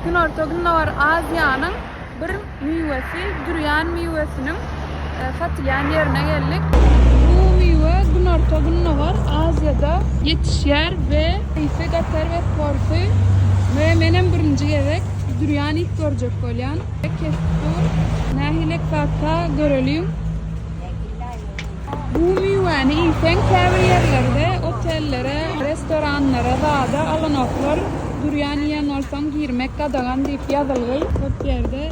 Günorta var Asya'nın bir meyvesi, durian meyvesinin satılan yerine geldik. Bu meyve Günorta var Asya'da yetişer ve ise Katar ve Korfu ve benim birinci gerek durian ilk görecek olan kestur nahilek satta görülüyor. Bu meyveni isen kâve yerlerde, otellere, restoranlara da alanoklar durian yiyen olsan girmek kadağan deyip yazılır. Hop yerde.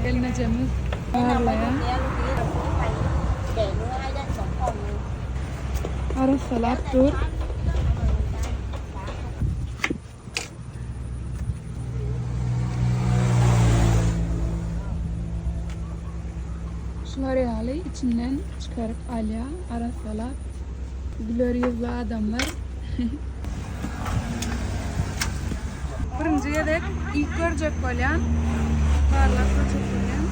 Elinecemiz ağırlayan. Ara salat dur. L'Oreal'i içinden çıkarıp alya, ara salat, gloriouslu adamlar. Birinci yedek ilk görecek olan parlaklı çok olan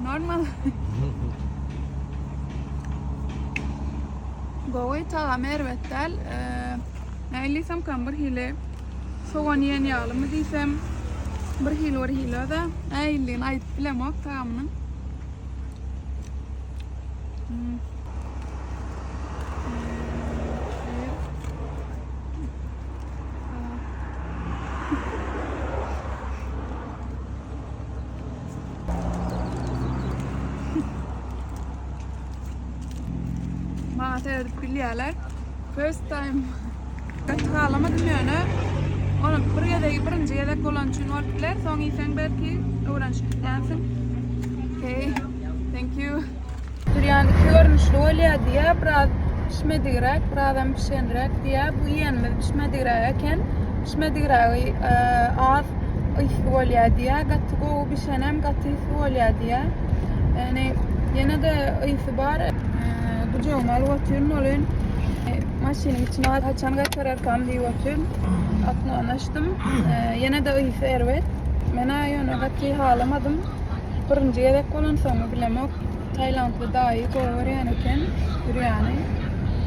normal. Go'y tağam ervettel neylisem kan bir hile soğan yiyen yağlımı diysem bir hile var hile da neyliğin ayıp bilemok tağamının Mağazaya biliyorlar. First time. Ben ağlamadım yani. Onu birinci yedek olan için ortalar. Son iyisen belki öğrensin. Okay. Thank you. Durian iki görünüşlü oluyor diye biraz pişmedigirek, birazdan pişendirek diye bu yiyenimiz pişmedigireyken pişmedigirek az ıysık oluyor diye gattı o pişenem gattı ıysık oluyor diye. Yani yine de ıysı var. Bu jomal watun olun maşinin içine açan gatarar kam diye watun atını anlaştım. Yine de ıysı ervet. Mena yöne gatki halamadım. Birinci yedek olan sonra bilemok. Taylandlı dahi kovar yani ken yani.